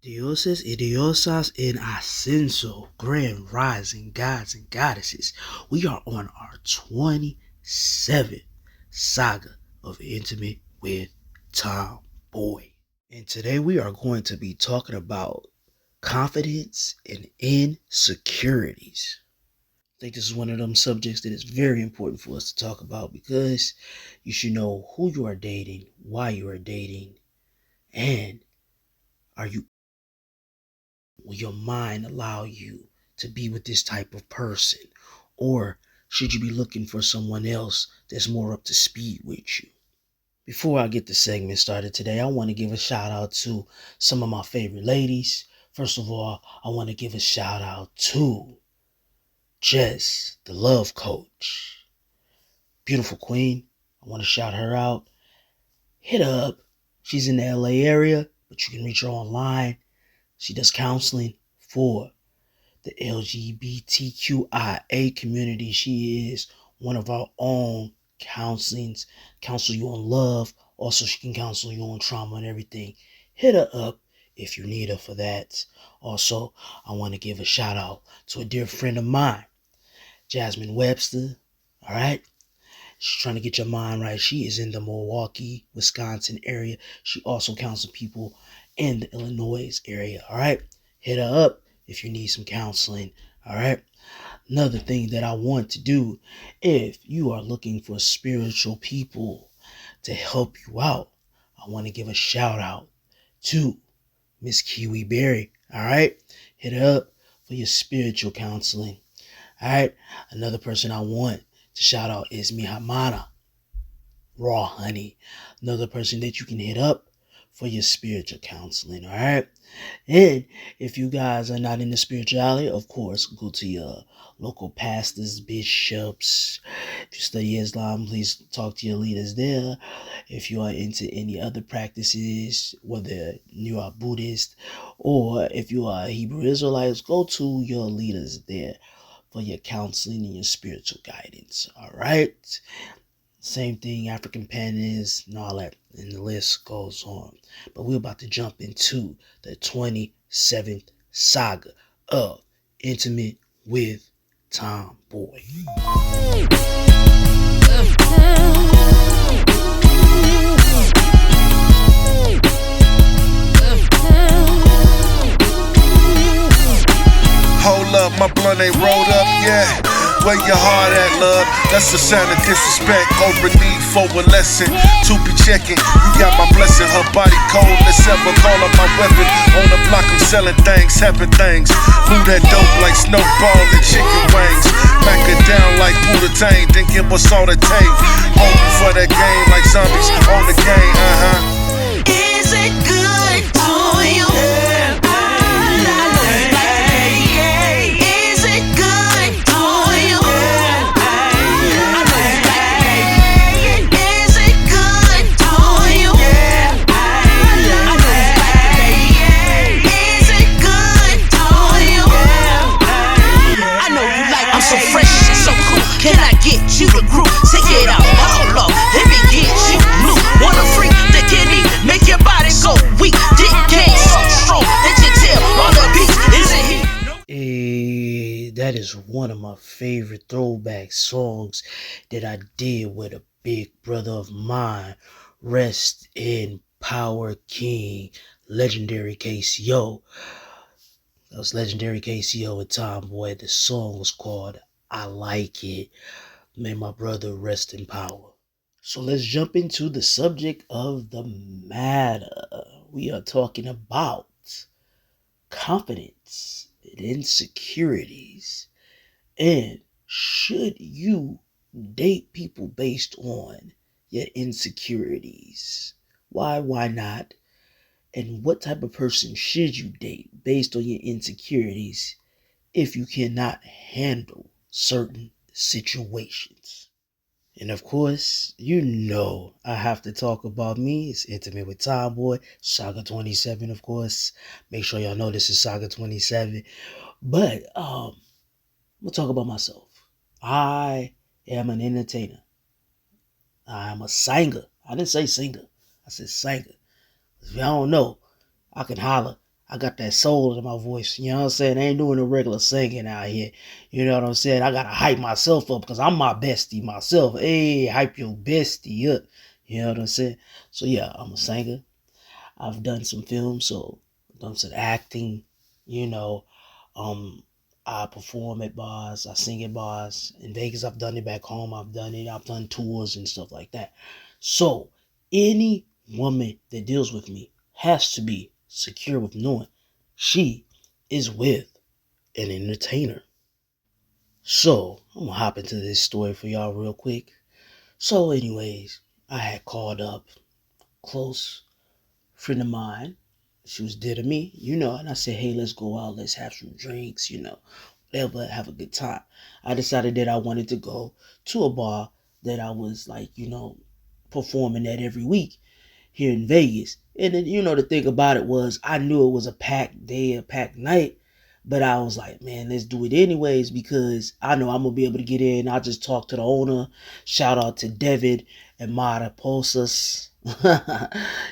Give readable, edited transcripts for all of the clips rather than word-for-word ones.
Dioses y diosas en ascenso, grand rising gods and goddesses. We are on our 27th saga of Intimate with TomBoi. And today we are going to be talking about confidence and insecurities. I think this is one of them subjects that is very important for us to talk about because you should know who you are dating, why you are dating, and are you will your mind allow you to be with this type of person? Or should you be looking for someone else that's more up to speed with you? Before I get the segment started today, I want to give a shout out to some of my favorite ladies. First of all, I want to give a shout out to Jess, the love coach. Beautiful queen. I want to shout her out. Hit her up. She's in the LA area, but you can reach her online. She does counseling for the LGBTQIA community. She is one of our own counselings, counsel you on love. Also, she can counsel you on trauma and everything. Hit her up if you need her for that. Also, I want to give a shout out to a dear friend of mine, Jasmine Webster. All right. She's trying to get your mind right. She is in the Milwaukee, Wisconsin area. She also counsels people in the Illinois area. All right. Hit her up if you need some counseling. All right. Another thing that I want to do, if you are looking for spiritual people to help you out, I want to give a shout out to Miss Kiwi Berry. All right. Hit her up for your spiritual counseling. All right. Another person I want to shout out is Mihamana Raw Honey. Another person that you can hit up for your spiritual counseling. All right. And if you guys are not into spirituality, of course, go to your local pastors, bishops. If you study Islam, please talk to your leaders there. If you are into any other practices, whether you are Buddhist or if you are Hebrew Israelites, go to your leaders there for your counseling and your spiritual guidance. All right. Same thing, African pennies and all that, and the list goes on. But we're about to jump into the 27th saga of Intimate with TomBoi. Hold up, my blunt ain't rolled up yet. Where your heart at, love? That's the sound of disrespect. Over need for a lesson. To be checking, you got my blessing. Her body cold as ever. Call up my weapon. On the block, I'm selling things, happen things. Move that dope like snowball and chicken wings. Back it down like Buddha Tang. Then give us all the tape. Hoping for that game like zombies on the game. Is it good for you? Can I get you the group? Take it out, hold up, let me get you blue. Want a freak that can eat, make your body go weak. Dick game so strong that you tell on the beat. Is it Hey, that is one of my favorite throwback songs that I did with a big brother of mine. Rest in power, King, legendary KCO. That was legendary KCO with TomBoi. The song was called I Like It. May my brother rest in power. So let's jump into the subject of the matter. We are talking about confidence and insecurities. And should you date people based on your insecurities? Why not? And what type of person should you date based on your insecurities if you cannot handle certain situations? And of course, you know I have to talk about me. It's Intimate with TomBoi, Saga 27, of course. Make sure y'all know this is Saga 27. But we'll talk about myself. I am an entertainer. I am a singer. I didn't say singer. I said singer. If y'all don't know, I can holler. I got that soul in my voice. You know what I'm saying? I ain't doing the regular singing out here. You know what I'm saying? I gotta hype myself up because I'm my bestie myself. Hey, hype your bestie up. You know what I'm saying? So yeah, I'm a singer. I've done some films, so I've done some acting. You know, um, I perform at bars. I sing at bars in Vegas. I've done it back home. I've done it. I've done tours and stuff like that. So any woman that deals with me has to be secure with knowing she is with an entertainer. So I'm gonna hop into this story for y'all real quick. So, anyways, I had called up close friend of mine. She was dear to me, and I said, hey, let's go out, let's have some drinks, whatever, have a good time. I decided that I wanted to go to a bar that I was like, performing at every week here in Vegas. And then, the thing about it was I knew it was a packed day, a packed night, but I was like, man, let's do it anyways because I know I'm gonna be able to get in. I just talked to the owner. Shout out to David and Mara Posas. You know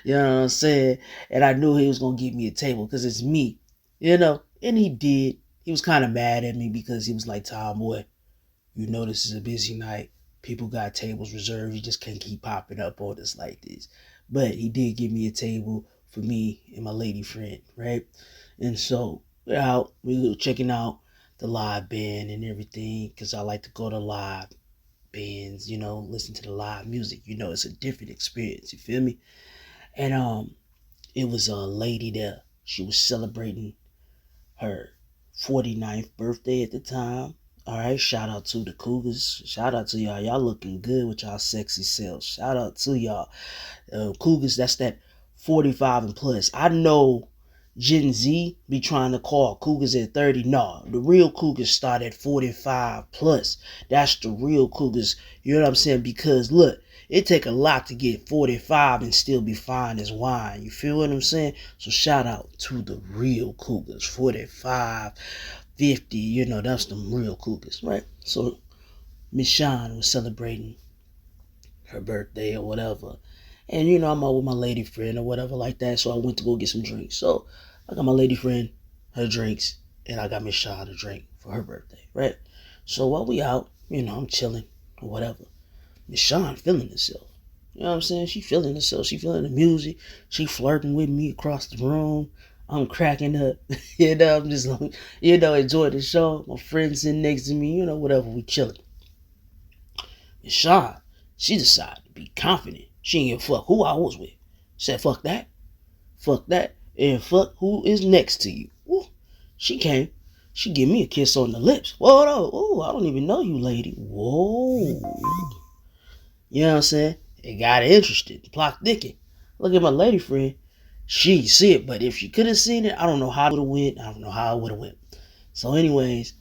what I'm saying? And I knew he was gonna give me a table because it's me, and he did. He was kind of mad at me because he was like, TomBoi, this is a busy night. People got tables reserved. You just can't keep popping up on us like this. But he did give me a table for me and my lady friend, right? And so we're out. We were checking out the live band and everything because I like to go to live bands, listen to the live music. It's a different experience. You feel me? And it was a lady there. She was celebrating her 49th birthday at the time. All right, shout out to the Cougars. Shout out to y'all. Y'all looking good with y'all sexy selves. Shout out to y'all. Cougars, that's that 45 and plus. I know Gen Z be trying to call Cougars at 30. No, the real Cougars start at 45 plus. That's the real Cougars. You know what I'm saying? Because look, it take a lot to get 45 and still be fine as wine. You feel what I'm saying? So shout out to the real Cougars. 45, 50, that's the real Cougars, right? So Miss Sean was celebrating her birthday or whatever. And I'm out with my lady friend or whatever like that. So I went to go get some drinks. So I got my lady friend her drinks and I got Miss Sean a drink for her birthday, right? So while we out, I'm chilling or whatever. Miss Sean feeling herself. You know what I'm saying? She feeling herself. She feeling the music. She flirting with me across the room. I'm cracking up. I'm just like, enjoy the show. My friend's sitting next to me, whatever, we chilling. Miss Sean, she decided to be confident. She ain't give a fuck who I was with. She said, fuck that, and fuck who is next to you. Woo. She came. She give me a kiss on the lips. Whoa, no, I don't even know you, lady. Whoa. You know what I'm saying? It got interested. The plot thicket. Look at my lady friend. She see it, but if she could have seen it, I don't know how it would have went. I don't know how it would have went. So anyways,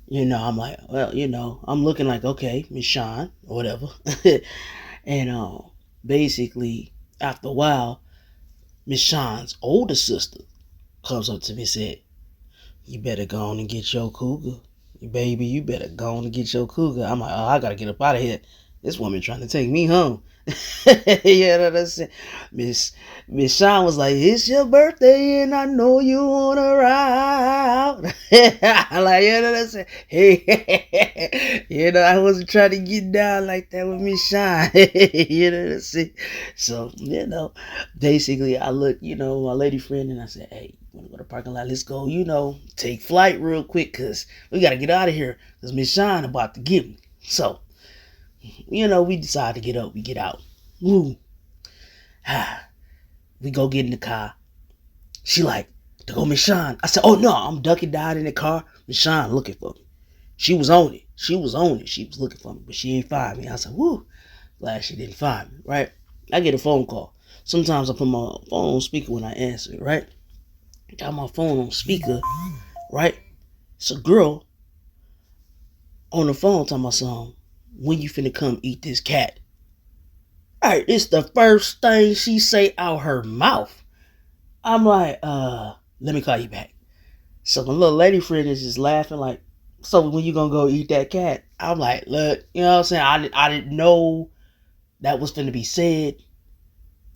I'm like, well, I'm looking like, okay, Miss Sean, or whatever. And basically, after a while, Miss Sean's older sister comes up to me and said, you better go on and get your cougar. Baby, you better go on and get your cougar. I'm like, oh, I gotta get up out of here. This woman trying to take me home. You know what I'm saying? Miss Sean was like, it's your birthday and I know you wanna ride. Like, you know what I'm saying? Hey, I wasn't trying to get down like that with Miss Sean. You know what I'm saying? So, basically I looked, my lady friend and I said, hey, you wanna go to the parking lot? Let's go, take flight real quick because we gotta get out of here because Miss Sean about to get me. So, we decide to get up. We get out. Woo. We go get in the car. She like, to go Miss Sean. I said, oh no, I'm ducking down in the car. Miss Sean looking for me. She was on it. She was looking for me, but she ain't find me. I said, woo. Glad she didn't find me, right? I get a phone call. Sometimes I put my phone on speaker when I answer it, right? Got my phone on speaker, right? It's a girl on the phone talking about something. When you finna come eat this cat? Alright, it's the first thing she say out her mouth. I'm like, let me call you back. So my little lady friend is just laughing like, so when you gonna go eat that cat? I'm like, look, you know what I'm saying? I didn't know that was finna be said.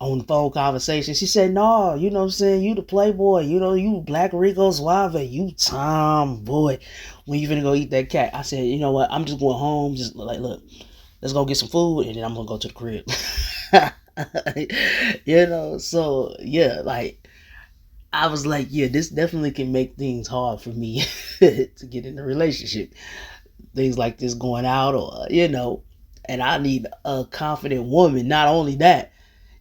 on the phone conversation. She said, "No, you know what I'm saying? You the playboy. You know, you Black Rico Suave. You TomBoi. When you finna go eat that cat?" I said, "You know what? I'm just going home. Just like, look, let's go get some food, and then I'm gonna go to the crib." So yeah, like I was like, yeah, this definitely can make things hard for me to get in a relationship. Things like this going out, or and I need a confident woman. Not only that,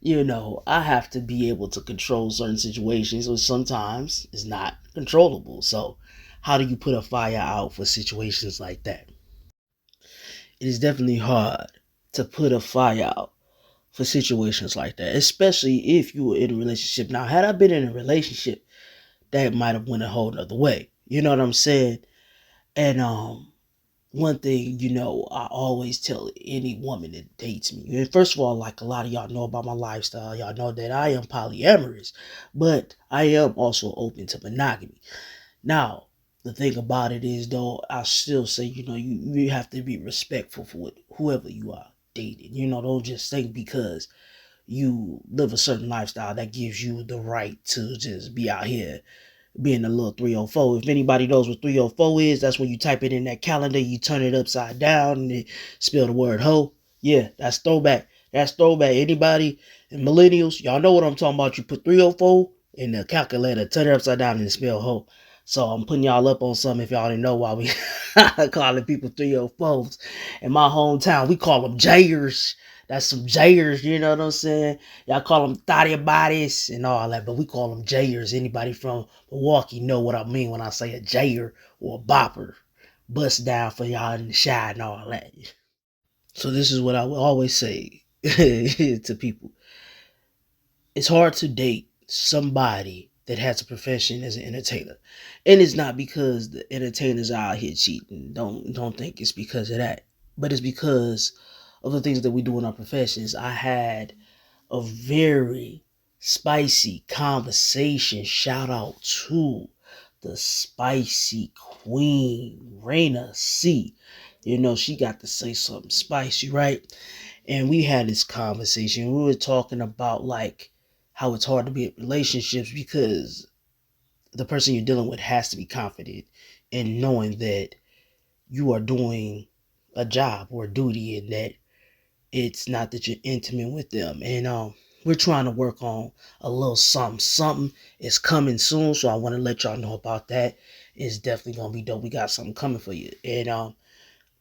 I have to be able to control certain situations, which sometimes is not controllable. So, how do you put a fire out for situations like that? It is definitely hard to put a fire out for situations like that, especially if you were in a relationship. Now, had I been in a relationship, that might have went a whole nother way. You know what I'm saying? And one thing, I always tell any woman that dates me. And first of all, like a lot of y'all know about my lifestyle, y'all know that I am polyamorous, but I am also open to monogamy. Now, the thing about it is, though, I still say, you have to be respectful for whoever you are dating. Don't just think because you live a certain lifestyle that gives you the right to just be out here being a little 304. If anybody knows what 304 is, that's when you type it in that calendar, you turn it upside down, and it spell the word hoe. Yeah, that's throwback. That's throwback. Anybody and millennials, y'all know what I'm talking about. You put 304 in the calculator, turn it upside down, and spell hoe. So I'm putting y'all up on something if y'all didn't know why we calling people 304s. In my hometown, we call them Jayers. That's some Jayers, you know what I'm saying? Y'all call them thotty bodies and all that, but we call them Jayers. Anybody from Milwaukee know what I mean when I say a Jayer or a bopper. Bust down for y'all in the shy and all that. So this is what I will always say to people. It's hard to date somebody that has a profession as an entertainer. And it's not because the entertainers are out here cheating. Don't think it's because of that. But it's because of the things that we do in our professions. I had a very spicy conversation. Shout out to the spicy queen, Raina C. She got to say something spicy, right? And we had this conversation. We were talking about like how it's hard to be in relationships because the person you're dealing with has to be confident in knowing that you are doing a job or a duty and that it's not that you're intimate with them. And we're trying to work on a little something. Something is coming soon, so I want to let y'all know about that. It's definitely gonna be dope. We got something coming for you. And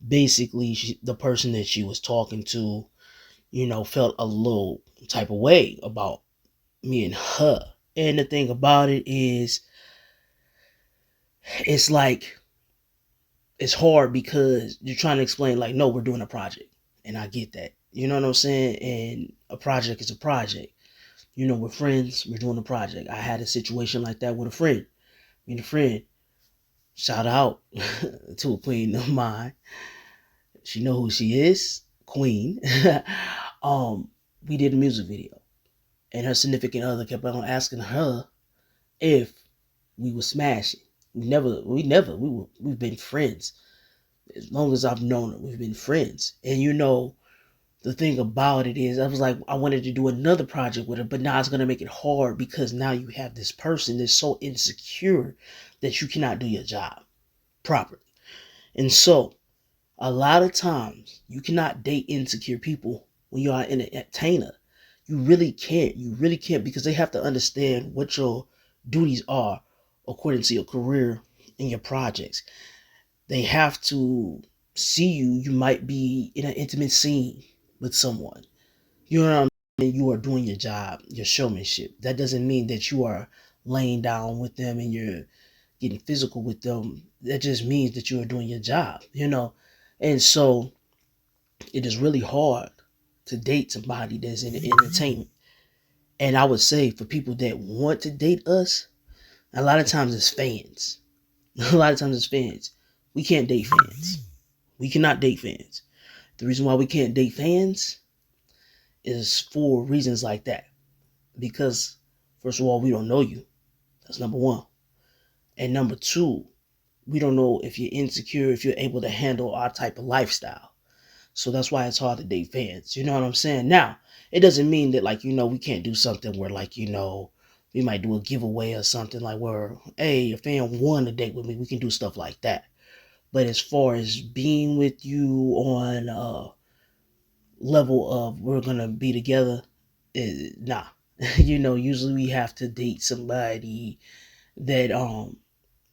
basically, the person that she was talking to, felt a little type of way about me and her. And the thing about it is, it's like it's hard because you're trying to explain like, no, we're doing a project, and I get that. You know what I'm saying? And a project is a project. We're friends. We're doing a project. I had a situation like that with a friend. Me and a friend, shout out to a queen of mine. She know who she is, Queen. um, we did a music video, and her significant other kept on asking her if we were smashing. We've been friends as long as I've known her. We've been friends, and the thing about it is, I was like, I wanted to do another project with her, but now it's going to make it hard because now you have this person that's so insecure that you cannot do your job properly. And so, a lot of times, you cannot date insecure people when you are an entertainer. You really can't. You really can't because they have to understand what your duties are according to your career and your projects. They have to see you. You might be in an intimate scene with someone. You know what I mean? You are doing your job, your showmanship. That doesn't mean that you are laying down with them and you're getting physical with them. That just means that you are doing your job. And so it is really hard to date somebody that's in entertainment. And I would say for people that want to date us, a lot of times it's fans. A lot of times it's fans. We can't date fans. We cannot date fans. The reason why we can't date fans is for reasons like that. Because, first of all, we don't know you. That's number one. And number two, we don't know if you're insecure, if you're able to handle our type of lifestyle. So that's why it's hard to date fans. You know what I'm saying? Now, it doesn't mean that like, we can't do something where like, we might do a giveaway or something like where, hey, a fan won a date with me. We can do stuff like that. But as far as being with you on level of we're gonna be together, nah. Usually we have to date somebody that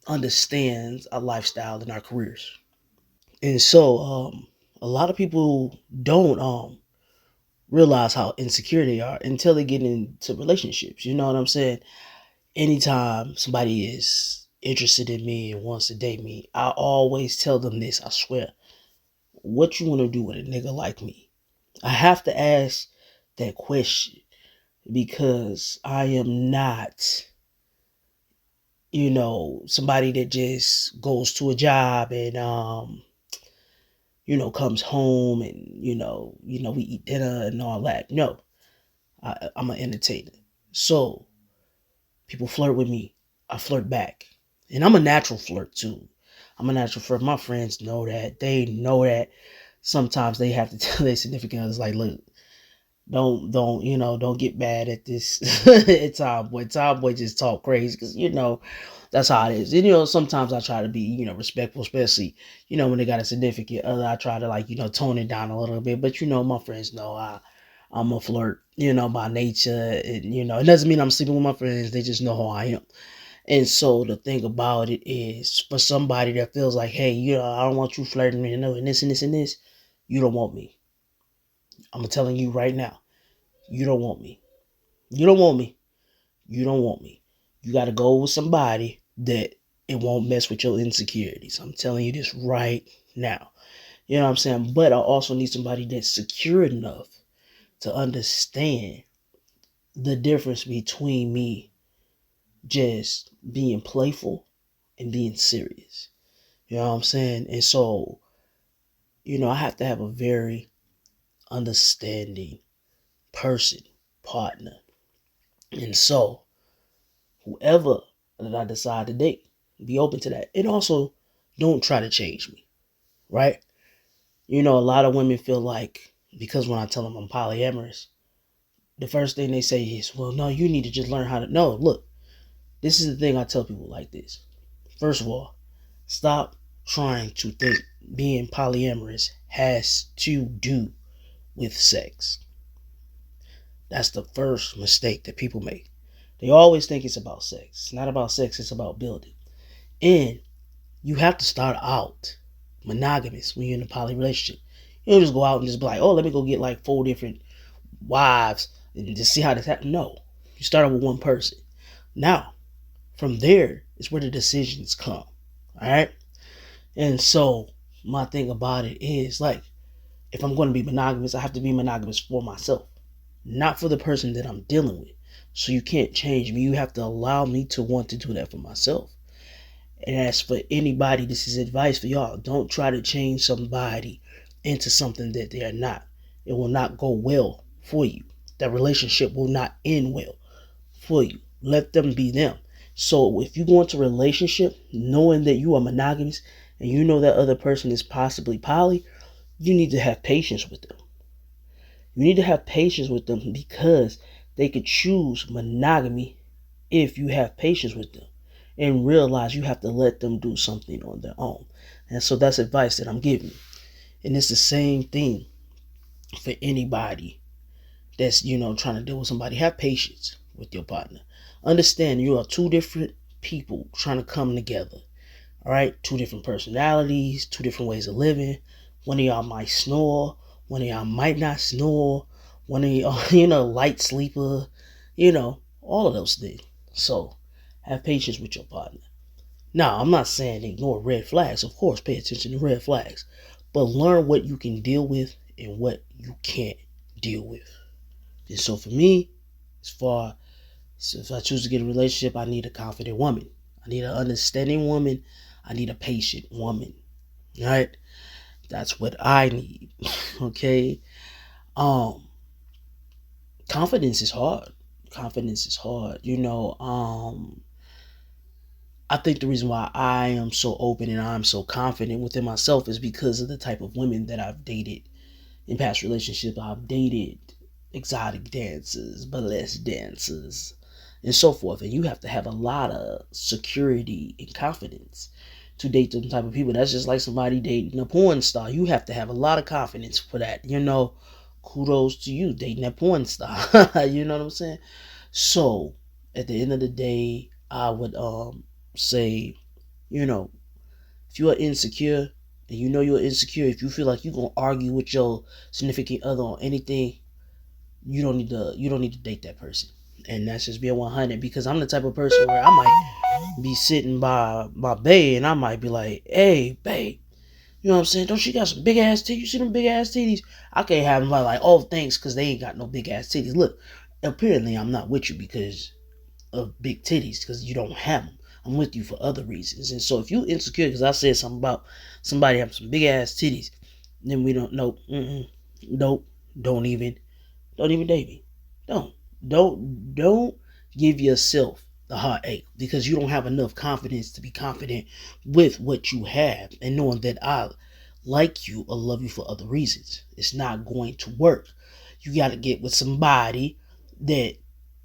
understands our lifestyle and our careers. And so a lot of people don't realize how insecure they are until they get into relationships. You know what I'm saying? Anytime somebody is interested in me and wants to date me, I always tell them this, I swear. What you want to do with a nigga like me? I have to ask that question because I am not, somebody that just goes to a job and comes home and we eat dinner and all that. No, I'm an entertainer. So people flirt with me, I flirt back, and I'm a natural flirt too. I'm a natural flirt. My friends know that. They know that. Sometimes they have to tell their significant others, like, look, don't get mad at this. It's Tomboy. Tomboy just talk crazy because that's how it is. And sometimes I try to be respectful, especially when they got a significant other. I try to like tone it down a little bit. But my friends know I'm a flirt, by nature. And it doesn't mean I'm sleeping with my friends. They just know how I am. And so the thing about it is, for somebody that feels like, hey, I don't want you flirting me, and this and this and this, you don't want me. I'm telling you right now, you don't want me. You don't want me. You don't want me. You got to go with somebody that it won't mess with your insecurities. I'm telling you this right now. You know what I'm saying? But I also need somebody that's secure enough to understand the difference between me just being playful and being serious. You know what I'm saying? And so, I have to have a very understanding person, partner. And so, whoever that I decide to date, be open to that. And also, don't try to change me, right? A lot of women feel like, because when I tell them I'm polyamorous, the first thing they say is, well, no, you need to just learn how to. No, look, this is the thing I tell people like this. First of all, stop trying to think being polyamorous has to do with sex. That's the first mistake that people make. They always think it's about sex. It's not about sex, it's about building. And you have to start out monogamous when you're in a poly relationship. You don't just go out and just be like, oh, let me go get like 4 different wives and just see how this happens. No. You start out with one person. Now, from there is where the decisions come. Alright? And so my thing about it is like, if I'm going to be monogamous, I have to be monogamous for myself, not for the person that I'm dealing with. So you can't change me. You have to allow me to want to do that for myself. And as for anybody, this is advice for y'all. Don't try to change somebody into something that they are not. It will not go well for you. That relationship will not end well for you. Let them be them. So if you go into a relationship knowing that you are monogamous and you know that other person is possibly poly, you need to have patience with them. You need to have patience with them because they could choose monogamy if you have patience with them and realize you have to let them do something on their own. And so that's advice that I'm giving. And it's the same thing for anybody that's, trying to deal with somebody. Have patience with your partner. Understand you are 2 different people trying to come together. All right? 2 different personalities, 2 different ways of living. One of y'all might snore. One of y'all might not snore. One of y'all, light sleeper. All of those things. So, have patience with your partner. Now, I'm not saying ignore red flags. Of course, pay attention to red flags. But learn what you can deal with and what you can't deal with. And so for me, if I choose to get a relationship, I need a confident woman. I need an understanding woman. I need a patient woman. All right? That's what I need. Okay? Confidence is hard. Confidence is hard. I think the reason why I am so open and I'm so confident within myself is because of the type of women that I've dated In past relationships, I've dated exotic dancers, burlesque dancers, and so forth. And you have to have a lot of security and confidence to date them type of people. That's just like somebody dating a porn star. You have to have a lot of confidence for that. Kudos to you dating that porn star. You know what I'm saying? So at the end of the day, I would say, if you are insecure and you're insecure, if you feel like you're gonna argue with your significant other on anything, you don't need to date that person. And that's just being 100, because I'm the type of person where I might be sitting by my bae and I might be like, hey babe, you know what I'm saying? Don't she got some big ass titties? You see them big ass titties? I can't have them like, oh thanks, because they ain't got no big ass titties. Look, apparently I'm not with you because of big titties, because you don't have them. I'm with you for other reasons. And so if you insecure because I said something about somebody having some big ass titties, then we don't know. Nope. Don't even date me. Don't give yourself the heartache, because you don't have enough confidence to be confident with what you have and knowing that I like you or love you for other reasons. It's not going to work. You got to get with somebody that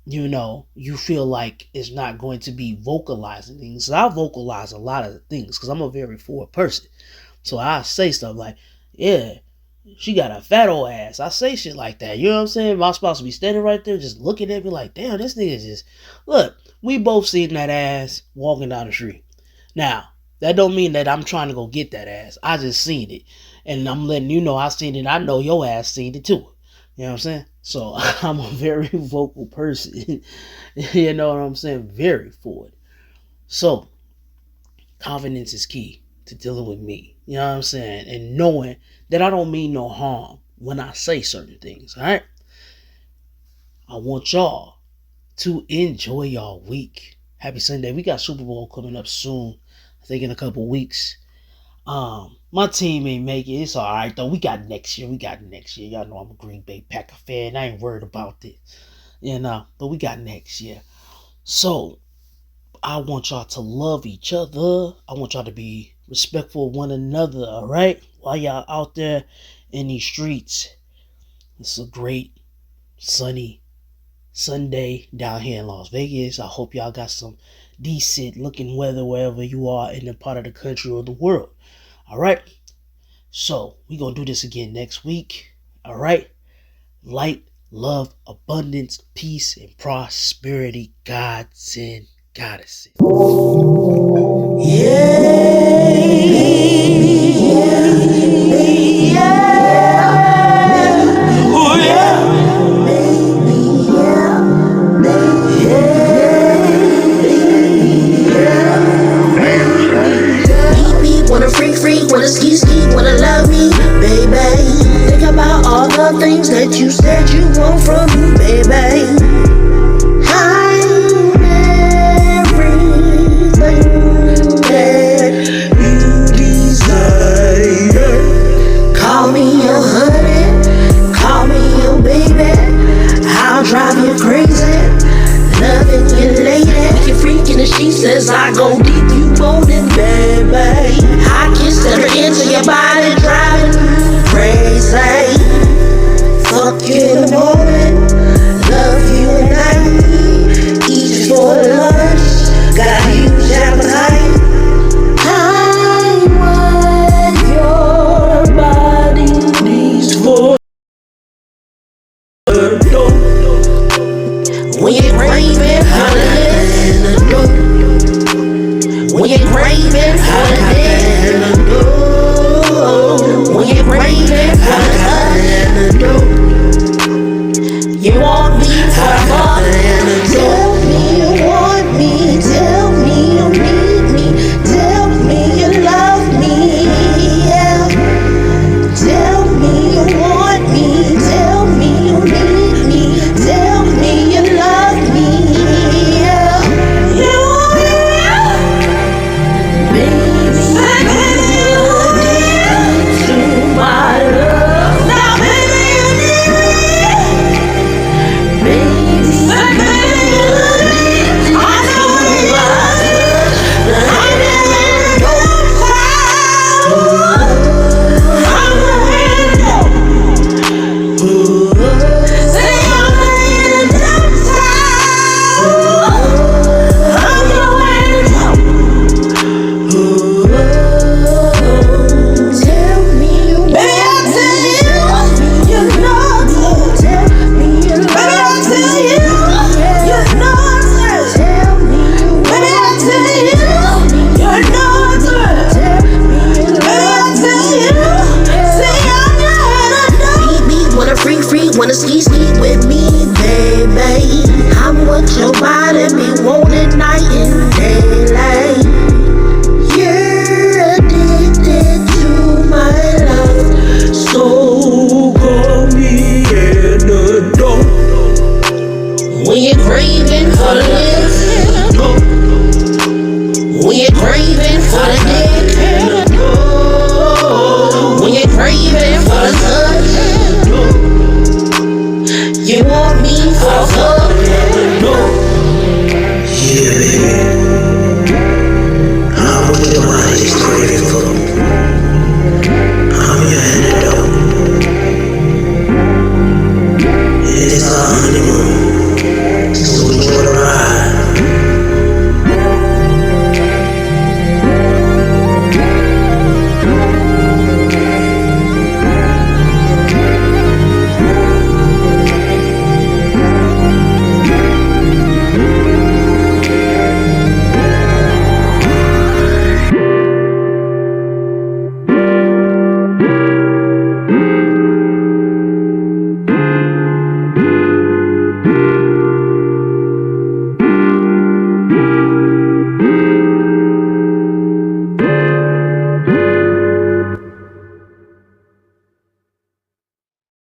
you feel like is not going to be vocalizing things. So I vocalize a lot of things because I'm a very forward person. So I say stuff like, yeah, she got a fat old ass. I say shit like that. You know what I'm saying? My spouse will be standing right there just looking at me like, damn, this nigga just... Look, we both seen that ass walking down the street. Now, that don't mean that I'm trying to go get that ass. I just seen it. And I'm letting you know I seen it. I know your ass seen it too. You know what I'm saying? So I'm a very vocal person. You know what I'm saying? Very forward. So confidence is key to dealing with me. You know what I'm saying? And knowing that I don't mean no harm when I say certain things. All right? I want y'all to enjoy y'all week. Happy Sunday. We got Super Bowl coming up soon. I think in a couple weeks. My team ain't make it. It's all right though. We got next year. Y'all know I'm a Green Bay Packer fan. I ain't worried about it. But we got next year. So I want y'all to love each other. I want y'all to be respectful of one another. All right, while y'all out there in these streets. It's a great sunny Sunday down here in Las Vegas. I hope y'all got some decent looking weather wherever you are in the part of the country or the world. All right. So we're going to do this again next week. All right. Light, love, abundance, peace, and prosperity. Gods and goddesses. Wanna ski, wanna love me, baby. Think about all the things that you said you want from me, baby. I'm everything that you desire. Call me your honey, call me your baby. I'll drive you crazy, loving you lady. You're freaking and she says I go deep, you moaning, baby. I kiss every inch of your body, driving you crazy. Fuck you in the morning, love you at night. Eat you for lunch, got a huge appetite. I'm what your body needs for when you're craving holiday. When you're craving holiday. When you're craving holiday.